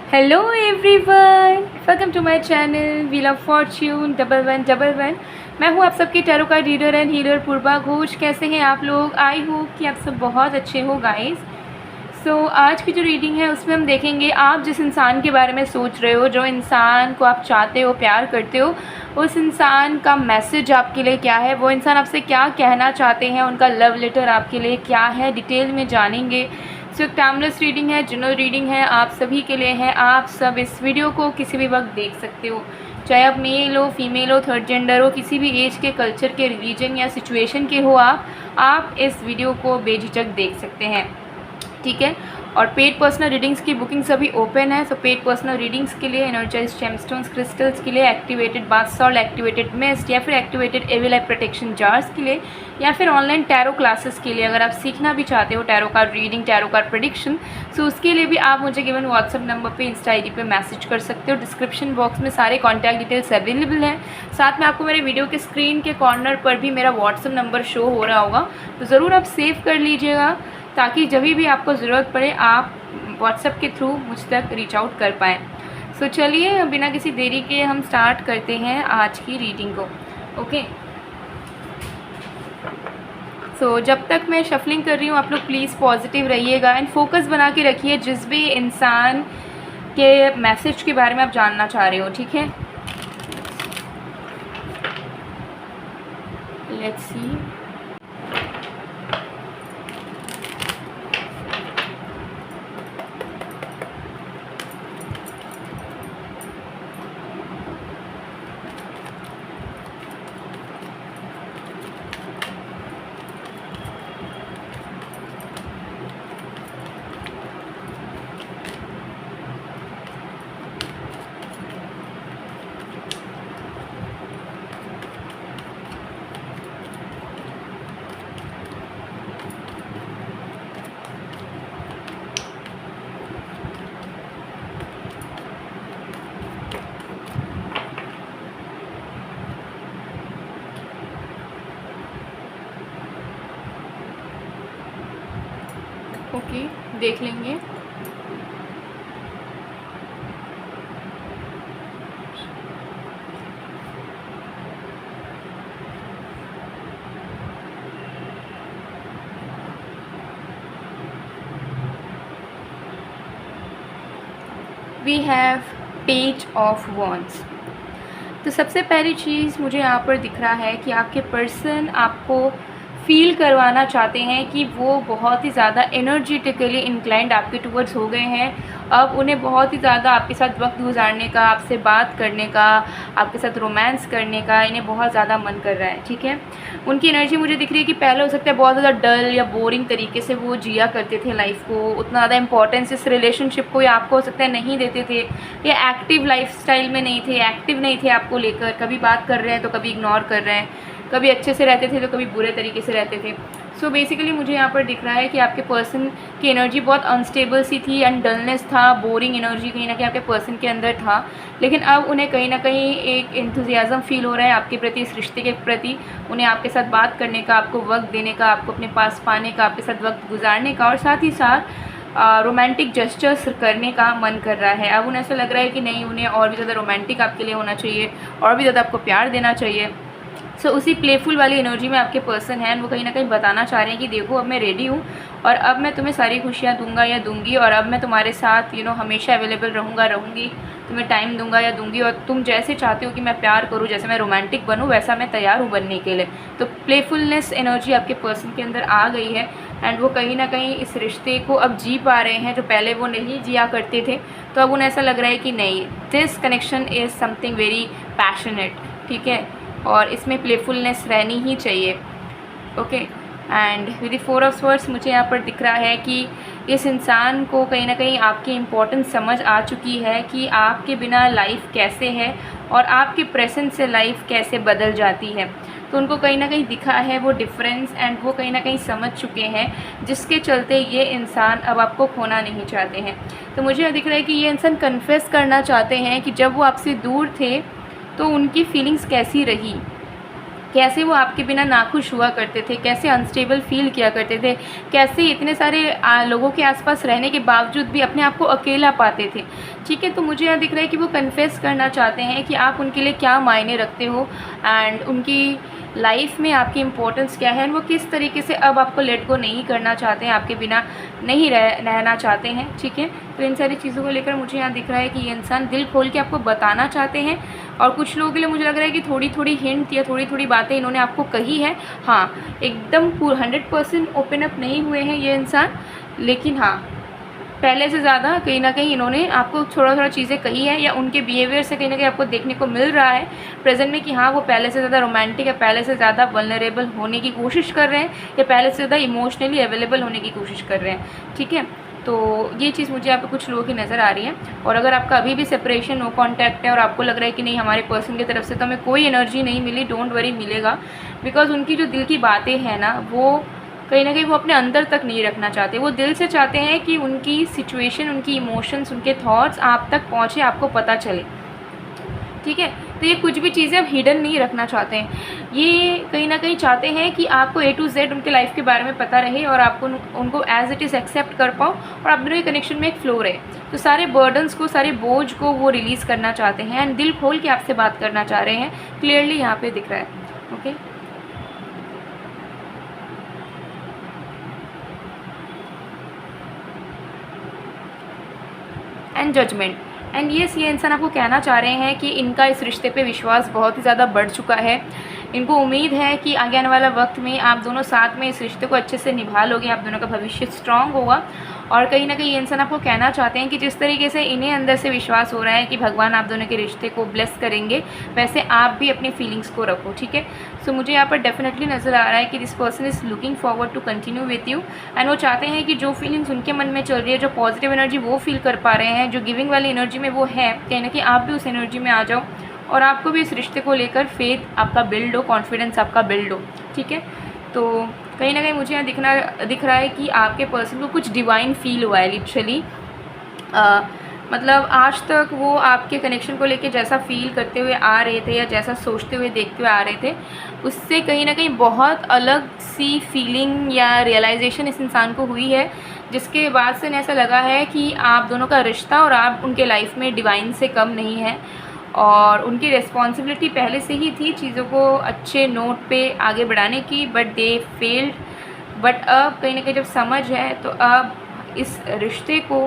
Hello everyone, welcome to my channel wheel of fortune 1111। मैं हूँ आप सबकी tarot card reader and healer Purva Ghosh. कैसे हैं आप लोग? आई होप कि आप सब बहुत अच्छे हो गाइस। सो आज की जो रीडिंग है उसमें हम देखेंगे आप जिस इंसान के बारे में सोच रहे हो, जो इंसान को आप चाहते हो, प्यार करते हो, उस इंसान का मैसेज आपके लिए क्या है, वो इंसान आपसे क्या कहना चाहते हैं, उनका लव लेटर आपके लिए क्या है, डिटेल में जानेंगे। सो टाइमलेस रीडिंग है, जनरल रीडिंग है, आप सभी के लिए है। आप सब इस वीडियो को किसी भी वक्त देख सकते हो, चाहे आप मेल हो, फीमेल हो, थर्ड जेंडर हो, किसी भी एज के, कल्चर के, रिलीजन या सिचुएशन के हो, आप इस वीडियो को बेझिझक देख सकते हैं, ठीक है। और पेड पर्सनल रीडिंग्स की बुकिंग सभी ओपन है। सो पेड पर्सनल रीडिंग्स के लिए एनर्जाइज जेमस्टोन्स क्रिस्टल्स के लिए, activated bath salt, activated mist या फिर activated evil eye protection jars के लिए, या फिर ऑनलाइन टैरो क्लासेस के लिए, अगर आप सीखना भी चाहते हो tarot card reading, tarot card prediction, so उसके लिए भी आप मुझे गिवन व्हाट्सअप नंबर पे, इंस्टा आईडी पे मैसेज कर सकते हो। डिस्क्रिप्शन बॉक्स में सारे कॉन्टैक्ट डिटेल्स अवेलेबल हैं। साथ में आपको मेरे वीडियो के स्क्रीन के कॉर्नर पर भी मेरा व्हाट्सअप नंबर शो हो रहा होगा, तो ज़रूर आप सेव कर लीजिएगा ताकि जब भी आपको ज़रूरत पड़े आप व्हाट्सएप के थ्रू मुझ तक रीच आउट कर पाएँ। सो चलिए बिना किसी देरी के हम स्टार्ट करते हैं आज की रीडिंग को। ओके, सो जब तक मैं शफलिंग कर रही हूँ आप लोग प्लीज़ पॉजिटिव रहिएगा एंड फोकस बना के रखिए जिस भी इंसान के मैसेज के बारे में आप जानना चाह रहे हो, ठीक है। Let's see. ओके, देख लेंगे। We have page of wands. तो सबसे पहली चीज़ मुझे यहाँ पर दिख रहा है कि आपके पर्सन आपको फील करवाना चाहते हैं कि वो बहुत ही ज़्यादा एनर्जेटिकली इंक्लाइंड आपके टूवर्ड्स हो गए हैं। अब उन्हें बहुत ही ज़्यादा आपके साथ वक्त गुजारने का, आपसे बात करने का, आपके साथ रोमांस करने का इन्हें बहुत ज़्यादा मन कर रहा है, ठीक है। उनकी एनर्जी मुझे दिख रही है कि पहले हो सकता है बहुत ज़्यादा डल या बोरिंग तरीके से वो जिया करते थे लाइफ को, उतना ज़्यादा इंपॉर्टेंस इस रिलेशनशिप को या आपको हो सकता है नहीं देते थे, या एक्टिव लाइफ स्टाइल में नहीं थे, एक्टिव नहीं थे आपको लेकर। कभी बात कर रहे हैं तो कभी इग्नोर कर रहे हैं, कभी अच्छे से रहते थे तो कभी बुरे तरीके से रहते थे। सो बेसिकली मुझे यहाँ पर दिख रहा है कि आपके पर्सन की एनर्जी बहुत अनस्टेबल सी थी एंड डलनेस था, बोरिंग एनर्जी कहीं ना कहीं आपके पर्सन के अंदर था। लेकिन अब उन्हें कहीं ना कहीं एक एंथुजियाज़म फील हो रहा है आपके प्रति, इस रिश्ते के प्रति। उन्हें आपके साथ बात करने का, आपको वक्त देने का, आपको अपने पास पाने का, आपके साथ वक्त गुजारने का, और साथ ही साथ रोमांटिक जेस्चर्स करने का मन कर रहा है। अब उन्हें ऐसा लग रहा है कि नहीं, उन्हें और भी ज़्यादा रोमांटिक आपके लिए होना चाहिए, और भी ज़्यादा आपको प्यार देना चाहिए। सो उसी प्लेफुल वाली एनर्जी में आपके पर्सन हैं, वो कहीं ना कहीं बताना चाह रहे हैं कि देखो अब मैं रेडी हूँ और अब मैं तुम्हें सारी खुशियाँ दूंगा या दूंगी, और अब मैं तुम्हारे साथ हमेशा अवेलेबल रहूँगी, तुम्हें टाइम दूंगा या दूंगी, और तुम जैसे चाहते हो कि मैं प्यार करूँ, जैसे मैं रोमांटिक बनूँ, वैसा मैं तैयार हूँ बनने के लिए। तो प्लेफुलनेस एनर्जी आपके पर्सन के अंदर आ गई है एंड वो कहीं ना कहीं इस रिश्ते को अब जी पा रहे हैं जो पहले वो नहीं जिया करते थे। तो अब उन्हें ऐसा लग रहा है कि नहीं, this connection is something very passionate, ठीक है, और इसमें प्लेफुलनेस रहनी ही चाहिए। Okay, and with the 4 of swords मुझे यहाँ पर दिख रहा है कि इस इंसान को कहीं ना कहीं आपकी इम्पोर्टेंस समझ आ चुकी है कि आपके बिना लाइफ कैसे है और आपके प्रेजेंस से लाइफ कैसे बदल जाती है। तो उनको कहीं ना कहीं दिखा है वो डिफरेंस एंड वो कहीं ना कहीं समझ चुके हैं, जिसके चलते ये इंसान अब आपको खोना नहीं चाहते हैं। तो मुझे दिख रहा है कि ये इंसान कन्फेस करना चाहते हैं कि जब वो आपसे दूर थे तो उनकी फीलिंग्स कैसी रही, कैसे वो आपके बिना नाखुश हुआ करते थे, कैसे अनस्टेबल फ़ील किया करते थे, कैसे इतने सारे लोगों के आसपास रहने के बावजूद भी अपने आप को अकेला पाते थे। ठीक है, तो मुझे यहाँ दिख रहा है कि वो कन्फेस करना चाहते हैं कि आप उनके लिए क्या मायने रखते हो एंड उनकी लाइफ में आपकी इम्पोर्टेंस क्या है, वो किस तरीके से अब आपको लेट गो नहीं करना चाहते हैं, आपके बिना नहीं रहना चाहते हैं। ठीक है, तो इन सारी चीज़ों को लेकर मुझे यहाँ दिख रहा है कि ये इंसान दिल खोल के आपको बताना चाहते हैं। और कुछ लोगों के लिए मुझे लग रहा है कि थोड़ी थोड़ी हिंट या थोड़ी थोड़ी बातें इन्होंने आपको कही है। हाँ, एकदम 100% ओपन अप नहीं हुए हैं ये इंसान, लेकिन हाँ, पहले से ज़्यादा कहीं ना कहीं इन्होंने आपको थोड़ा थोड़ा चीज़ें कही है, या उनके बिहेवियर से कहीं ना कहीं आपको देखने को मिल रहा है प्रेजेंट में कि हाँ, वो पहले से ज़्यादा रोमांटिक या पहले से ज़्यादा वल्नरेबल होने की कोशिश कर रहे हैं, या पहले से ज़्यादा इमोशनली अवेलेबल होने की कोशिश कर रहे हैं। ठीक है, तो ये चीज़ मुझे यहाँ पे कुछ लोगों की नज़र आ रही है। और अगर आपका अभी भी सेपरेशन, नो कॉन्टैक्ट है और आपको लग रहा है कि नहीं, हमारे पर्सन की तरफ से तो हमें कोई एनर्जी नहीं मिली, डोंट वरी, मिलेगा। बिकॉज उनकी जो दिल की बातें हैं ना, वो कहीं ना कहीं वो अपने अंदर तक नहीं रखना चाहते। वो दिल से चाहते हैं कि उनकी सिचुएशन, उनकी इमोशंस, उनके थॉट्स आप तक पहुँचे, आपको पता चले। ठीक है, तो ये कुछ भी चीज़ें अब हिडन नहीं रखना चाहते हैं। ये कहीं ना कहीं चाहते हैं कि आपको A to Z उनके लाइफ के बारे में पता रहे और आपको उनको एज इट इज़ एक्सेप्ट कर पाओ और आप दोनों के कनेक्शन में एक फ्लो रहे। तो सारे बर्डन्स को, सारे बोझ को वो रिलीज़ करना चाहते हैं एंड दिल खोल के आपसे बात करना चाह रहे हैं, क्लियरली यहाँ पे दिख रहा है। Okay, and judgement. एंड ये इंसान आपको कहना चाह रहे हैं कि इनका इस रिश्ते पे विश्वास बहुत ही ज़्यादा बढ़ चुका है। इनको उम्मीद है कि आगे आने वाला वक्त में आप दोनों साथ में इस रिश्ते को अच्छे से निभा लोगे, आप दोनों का भविष्य स्ट्रांग होगा। और कहीं ना कहीं ये इंसान आपको कहना चाहते हैं कि जिस तरीके से इन्हें अंदर से विश्वास हो रहा है कि भगवान आप दोनों के रिश्ते को ब्लेस करेंगे, वैसे आप भी अपनी फीलिंग्स को रखो। ठीक है, सो मुझे यहाँ पर डेफिनेटली नज़र आ रहा है कि this person is looking forward to continue with you and वो चाहते हैं कि जो फीलिंग्स उनके मन में चल रही है, जो पॉजिटिव एनर्जी वो फील कर पा रहे हैं, जो गिविंग वाली एनर्जी में वो है, कहीं ना कहीं आप भी उस एनर्जी में आ जाओ और आपको भी इस रिश्ते को लेकर फेथ आपका बिल्ड हो, कॉन्फिडेंस आपका बिल्ड हो। ठीक है, तो कहीं ना कहीं मुझे यहाँ दिख रहा है कि आपके पर्सन को कुछ डिवाइन फील हुआ है लिटरली। मतलब आज तक वो आपके कनेक्शन को लेके जैसा फील करते हुए आ रहे थे या जैसा सोचते हुए देखते हुए आ रहे थे, उससे कहीं ना कहीं बहुत अलग सी फीलिंग या रियलाइजेशन इस इंसान को हुई है, जिसके बाद से ऐसा लगा है कि आप दोनों का रिश्ता और आप उनके लाइफ में डिवाइन से कम नहीं है और उनकी रिस्पॉन्सिबिलिटी पहले से ही थी चीज़ों को अच्छे नोट पे आगे बढ़ाने की, बट दे फेल्ड। बट अब कहीं ना कहीं जब समझ है तो अब इस रिश्ते को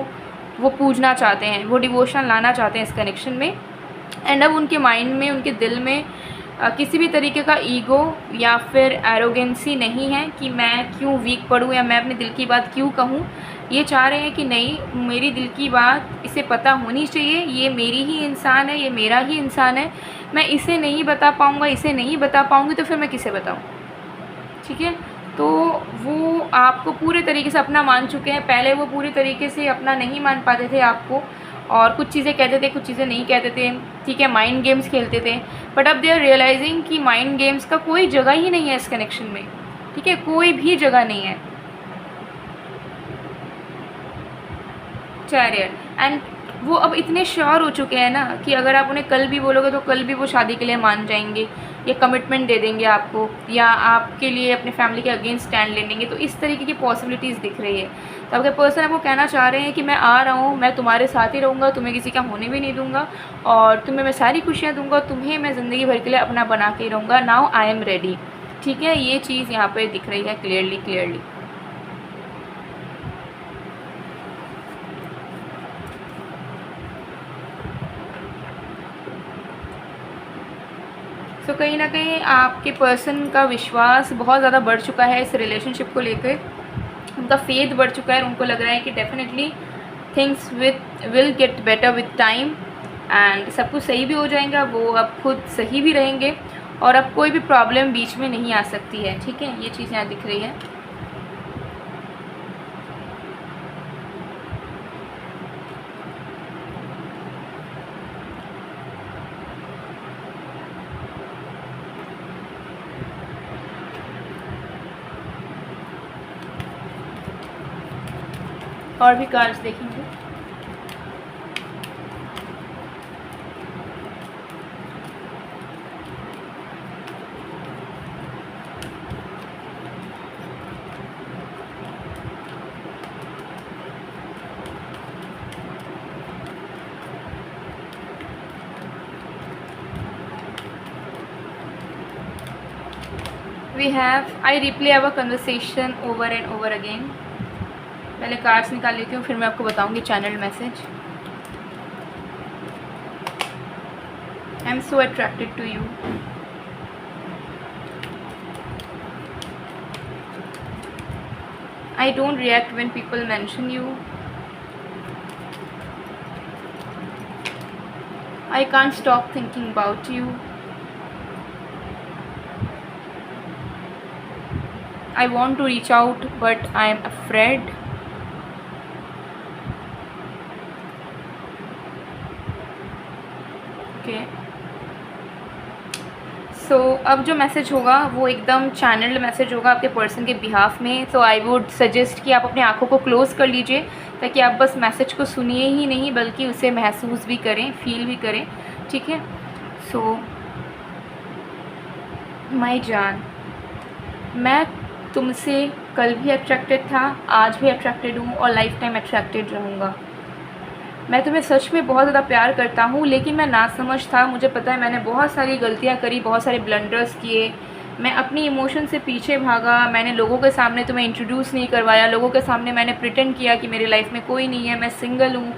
वो पूजना चाहते हैं, वो डिवोशन लाना चाहते हैं इस कनेक्शन में। एंड अब उनके माइंड में, उनके दिल में किसी भी तरीके का ईगो या फिर एरोगेंसी नहीं है कि मैं क्यों वीक पड़ूँ या मैं अपने दिल की बात क्यों कहूँ। ये चाह रहे हैं कि नहीं, मेरी दिल की बात इसे पता होनी चाहिए, ये मेरी ही इंसान है, ये मेरा ही इंसान है, मैं इसे नहीं बता पाऊँगा, इसे नहीं बता पाऊँगी तो फिर मैं किसे बताऊँ। ठीक है, तो वो आपको पूरे तरीके से अपना मान चुके हैं। पहले वो पूरे तरीके से अपना नहीं मान पाते थे आपको और कुछ चीज़ें कहते थे, कुछ चीज़ें नहीं कहते थे। ठीक है, माइंड गेम्स खेलते थे, बट अब दे आर रियलाइजिंग कि माइंड गेम्स का कोई जगह ही नहीं है इस कनेक्शन में। ठीक है, कोई भी जगह नहीं है। चैरियट, एंड वो अब इतने श्योर हो चुके हैं ना कि अगर आप उन्हें कल भी बोलोगे तो कल भी वो शादी के लिए मान जाएंगे या कमिटमेंट दे देंगे आपको, या आपके लिए अपने फैमिली के अगेंस्ट स्टैंड ले लेंगे। तो इस तरीके की पॉसिबिलिटीज़ दिख रही है। तो आपके पर्सन आपको कहना चाह रहे हैं कि मैं आ रहा हूँ, मैं तुम्हारे साथ ही रहूँगा, तुम्हें किसी का होने भी नहीं दूँगा और तुम्हें मैं सारी खुशियाँ दूँगा, तुम्हें मैं ज़िंदगी भर के लिए अपना बना के रहूँगा। Now I am ready. ठीक है, ये चीज़ यहाँ पर दिख रही है क्लियरली। सो कहीं ना कहीं आपके पर्सन का विश्वास बहुत ज़्यादा बढ़ चुका है इस रिलेशनशिप को लेकर, उनका फेथ बढ़ चुका है। उनको लग रहा है कि definitely things will get better with time and सब कुछ सही भी हो जाएगा, वो अब खुद सही भी रहेंगे और अब कोई भी प्रॉब्लम बीच में नहीं आ सकती है। ठीक है, ये चीज़ यहाँ दिख रही है। और भी कार्ड्स देखेंगे। We have I replay our conversation over and over again. पहले कार्ड्स निकाल लेती हूँ, फिर मैं आपको बताऊँगी channel message. I am so attracted to you. I don't react when people mention you. I can't stop thinking about you. I want to reach out but I am afraid. Okay. सो अब जो message होगा वो एकदम channelled message होगा आपके person के behalf में। तो आई वुड सजेस्ट कि आप अपनी आँखों को क्लोज़ कर लीजिए, ताकि आप बस मैसेज को सुनिए ही नहीं बल्कि उसे महसूस भी करें, फील भी करें, ठीक है। सो माय जान, मैं तुमसे कल भी अट्रैक्टेड था, आज भी अट्रैक्टेड हूँ और लाइफ टाइम अट्रैक्टेड रहूँगा। मैं तुम्हें सच में बहुत ज़्यादा प्यार करता हूँ, लेकिन मैं नासमझ था। मुझे पता है मैंने बहुत सारी गलतियाँ करी, बहुत सारे ब्लंडर्स किए। मैं अपनी इमोशन से पीछे भागा। मैंने लोगों के सामने तुम्हें इंट्रोड्यूस नहीं करवाया। लोगों के सामने मैंने प्रिटेंड किया कि मेरी लाइफ में कोई नहीं है, मैं सिंगल हूँ।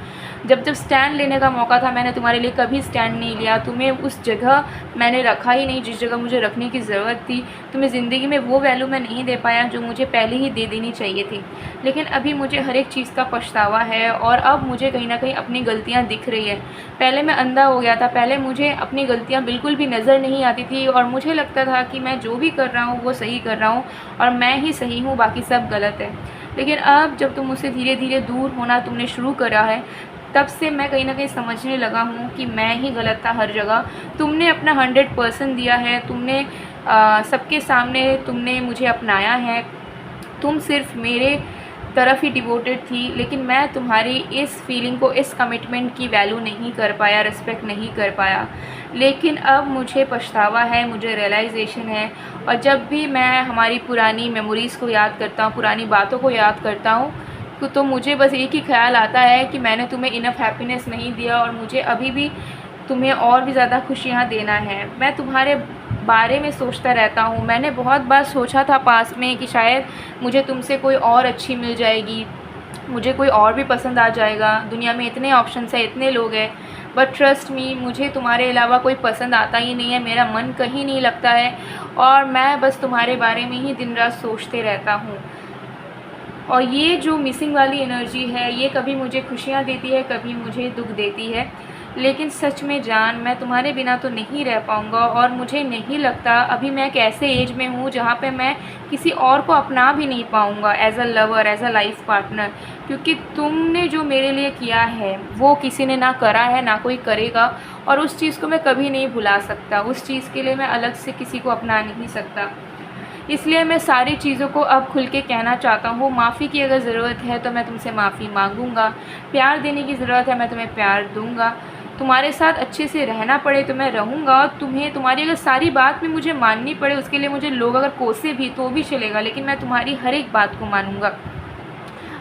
जब जब स्टैंड लेने का मौका था मैंने तुम्हारे लिए कभी स्टैंड नहीं लिया। तुम्हें उस जगह मैंने रखा ही नहीं जिस जगह मुझे रखने की ज़रूरत थी। तुम्हें ज़िंदगी में वो वैल्यू मैं नहीं दे पाया जो मुझे पहले ही दे देनी चाहिए थी। लेकिन अभी मुझे हर एक चीज़ का पछतावा है और अब मुझे कहीं ना कहीं अपनी गलतियाँ दिख रही है। पहले मैं अंधा हो गया था, पहले मुझे अपनी गलतियाँ बिल्कुल भी नज़र नहीं आती थी और मुझे लगता था कि मैं जो भी कर रहा हूँ वो सही कर रहा हूँ और मैं ही सही हूँ, बाकी सब गलत है। लेकिन अब जब तुम मुझसे धीरे धीरे दूर होना तुमने शुरू करा है, तब से मैं कहीं ना कहीं समझने लगा हूँ कि मैं ही गलत था हर जगह। तुमने अपना 100% दिया है, तुमने सबके सामने तुमने मुझे अपनाया है। तुम सिर्फ मेरे तरफ ही डिवोटेड थी, लेकिन मैं तुम्हारी इस फीलिंग को, इस कमिटमेंट की वैल्यू नहीं कर पाया, रिस्पेक्ट नहीं कर पाया। लेकिन अब मुझे पछतावा है, मुझे रियलाइजेशन है। और जब भी मैं हमारी पुरानी मेमोरीज़ को याद करता हूँ, पुरानी बातों को याद करता हूँ, तो मुझे बस एक ही ख्याल आता है कि मैंने तुम्हें इनफ हैप्पीनेस नहीं दिया और मुझे अभी भी तुम्हें और भी ज़्यादा खुशियाँ देना है। मैं तुम्हारे बारे में सोचता रहता हूँ। मैंने बहुत बार सोचा था पास में कि शायद मुझे तुमसे कोई और अच्छी मिल जाएगी, मुझे कोई और भी पसंद आ जाएगा। दुनिया में इतने ऑप्शंस हैं, इतने लोग हैं, बट ट्रस्ट मी, मुझे तुम्हारे अलावा कोई पसंद आता ही नहीं है। मेरा मन कहीं नहीं लगता है और मैं बस तुम्हारे बारे में ही दिन रात सोचते रहता हूँ। और ये जो मिसिंग वाली एनर्जी है, ये कभी मुझे खुशियाँ देती है, कभी मुझे दुख देती है। लेकिन सच में जान, मैं तुम्हारे बिना तो नहीं रह पाऊँगा और मुझे नहीं लगता अभी मैं एक ऐसे एज में हूँ जहाँ पे मैं किसी और को अपना भी नहीं पाऊँगा as a lover, as a life partner. क्योंकि तुमने जो मेरे लिए किया है वो किसी ने ना करा है, ना कोई करेगा, और उस चीज़ को मैं कभी नहीं भुला सकता। उस चीज़ के लिए मैं अलग से किसी को अपना नहीं सकता। इसलिए मैं सारी चीज़ों को अब खुल के कहना चाहता हूँ। माफ़ी की अगर ज़रूरत है तो मैं तुमसे माफ़ी मांगूंगा। प्यार देने की ज़रूरत है, मैं तुम्हें प्यार दूंगा। तुम्हारे साथ अच्छे से रहना पड़े तो मैं रहूँगा। और तुम्हारी अगर सारी बात भी मुझे माननी पड़े, उसके लिए मुझे लोग अगर कोसे भी तो भी चलेगा, लेकिन मैं तुम्हारी हर एक बात को मानूंगा।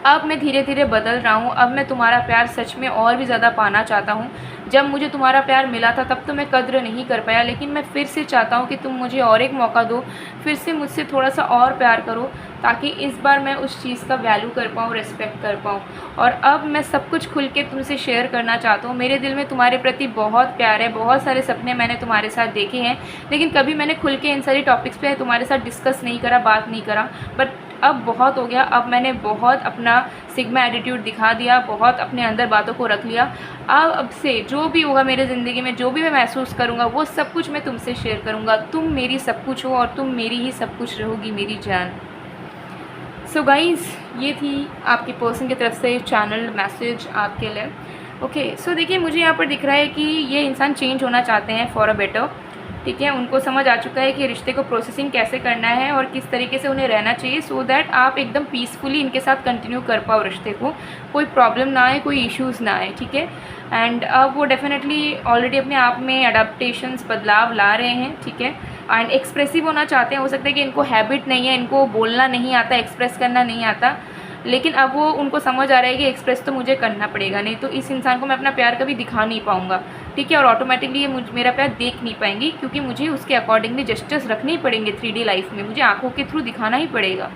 अब मैं धीरे धीरे बदल रहा हूँ। अब मैं तुम्हारा प्यार सच में और भी ज़्यादा पाना चाहता हूँ। जब मुझे तुम्हारा प्यार मिला था तब तो मैं कद्र नहीं कर पाया, लेकिन मैं फिर से चाहता हूँ कि तुम मुझे और एक मौका दो, फिर से मुझसे थोड़ा सा और प्यार करो, ताकि इस बार मैं उस चीज़ का वैल्यू कर पाऊँ, रिस्पेक्ट कर पाऊँ। और अब मैं सब कुछ खुल के तुमसे शेयर करना चाहता हूँ। मेरे दिल में तुम्हारे प्रति बहुत प्यार है, बहुत सारे सपने मैंने तुम्हारे साथ देखे हैं, लेकिन कभी मैंने खुल के इन सारी टॉपिक्स पे तुम्हारे साथ डिस्कस नहीं करा, बात नहीं करा। बट अब बहुत हो गया। अब मैंने बहुत अपना सिग्मा एटीट्यूड दिखा दिया, बहुत अपने अंदर बातों को रख लिया। अब से जो भी होगा मेरे ज़िंदगी में, जो भी मैं महसूस करूँगा, वो सब कुछ मैं तुमसे शेयर करूँगा। तुम मेरी सब कुछ हो और तुम मेरी ही सब कुछ रहोगी, मेरी जान। सो गाइज़, ये थी आपकी पर्सन की तरफ से चैनल मैसेज आपके लिए। ओके, सो देखिए, मुझे यहाँ पर दिख रहा है कि ये इंसान चेंज होना चाहते हैं फॉर अ बेटर। ठीक है, उनको समझ आ चुका है कि रिश्ते को प्रोसेसिंग कैसे करना है और किस तरीके से उन्हें रहना चाहिए, सो दैट आप एकदम पीसफुली इनके साथ कंटिन्यू कर पाओ रिश्ते को, कोई प्रॉब्लम ना आए, कोई इश्यूज़ ना आए। ठीक है, एंड अब वो डेफिनेटली ऑलरेडी अपने आप में अडाप्टेशंस, बदलाव ला रहे हैं। ठीक है, एंड एक्सप्रेसिव होना चाहते हैं। हो सकता है कि इनको हैबिट नहीं है, इनको बोलना नहीं आता, एक्सप्रेस करना नहीं आता, लेकिन अब वो उनको समझ आ रहा है कि एक्सप्रेस तो मुझे करना पड़ेगा, नहीं तो इस इंसान को मैं अपना प्यार कभी दिखा नहीं पाऊँगा, ठीक है। और ऑटोमेटिकली ये मेरा प्यार देख नहीं पाएंगी, क्योंकि मुझे उसके अकॉर्डिंगली जेस्चर्स रखने ही पड़ेंगे 3D लाइफ में, मुझे आँखों के थ्रू दिखाना ही पड़ेगा।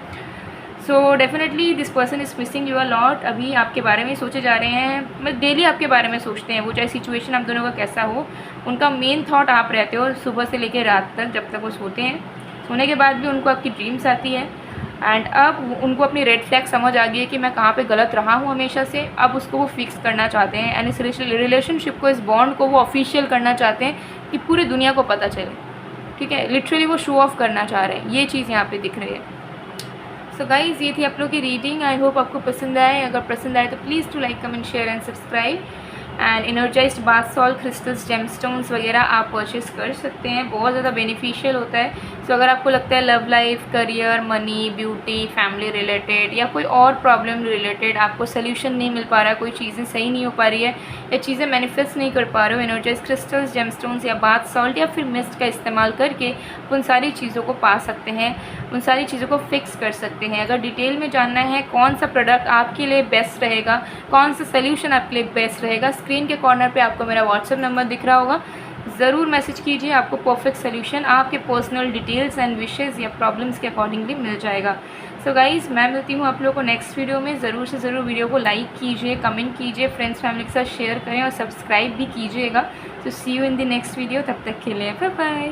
So definitely this person is missing you a lot. अभी आपके बारे में सोचे जा रहे हैं, मतलब डेली आपके बारे में सोचते हैं वो, चाहे सिचुएशन आप दोनों का कैसा हो, उनका मेन थॉट आप रहते हो सुबह से लेकर रात तक, जब तक वो सोते हैं। सोने के बाद भी उनको आपकी ड्रीम्स आती है, एंड अब उनको अपनी रेड फ्लैग समझ आ गई है कि मैं कहाँ पे गलत रहा हूँ हमेशा से। अब उसको वो फिक्स करना चाहते हैं, एंड इस रिलेशनशिप को, इस बॉन्ड को वो ऑफिशियल करना चाहते हैं कि पूरी दुनिया को पता चले, ठीक है। लिटरली वो शो ऑफ करना चाह रहे हैं, ये चीज़ यहाँ पे दिख रही है। सो गाइज़, ये थी आप लोग की रीडिंग। आई होप आपको पसंद आए। अगर पसंद आए तो please to like, comment, share and subscribe. And energized bath salt, crystals, gemstones वगैरह आप परचेस कर सकते हैं, बहुत ज़्यादा बेनिफिशियल होता है। सो अगर आपको लगता है love life, career, money, beauty, family related या कोई और प्रॉब्लम रिलेटेड आपको सोल्यूशन नहीं मिल पा रहा, कोई चीज़ें सही नहीं हो पा रही है या चीज़ें मैनिफेस्ट नहीं कर पा रहे हो, एनर्जाइज्ड क्रिस्टल्स, जेमस्टोन्स या बाथ सॉल्ट या फिर मिस्ट का इस्तेमाल करके उन सारी चीज़ों को पा सकते हैं, उन सारी चीज़ों को फिक्स कर सकते हैं। अगर डिटेल में जानना है कौन सा प्रोडक्ट आपके लिए बेस्ट रहेगा, कौन सा सोल्यूशन आपके लिए बेस्ट रहेगा, स्क्रीन के कॉर्नर पे आपको मेरा व्हाट्सएप नंबर दिख रहा होगा, ज़रूर मैसेज कीजिए। आपको परफेक्ट सोल्यूशन आपके पर्सनल डिटेल्स एंड विशेज़ या प्रॉब्लम्स के अकॉर्डिंगली मिल जाएगा। सो गाइज़, मैं मिलती हूँ आप लोगों को नेक्स्ट वीडियो में। ज़रूर से ज़रूर वीडियो को लाइक कीजिए, कमेंट कीजिए, फ्रेंड्स फैमिली के साथ शेयर करें और सब्सक्राइब भी कीजिएगा। तो see you in the next video, तब तक के लिए बाय बाय।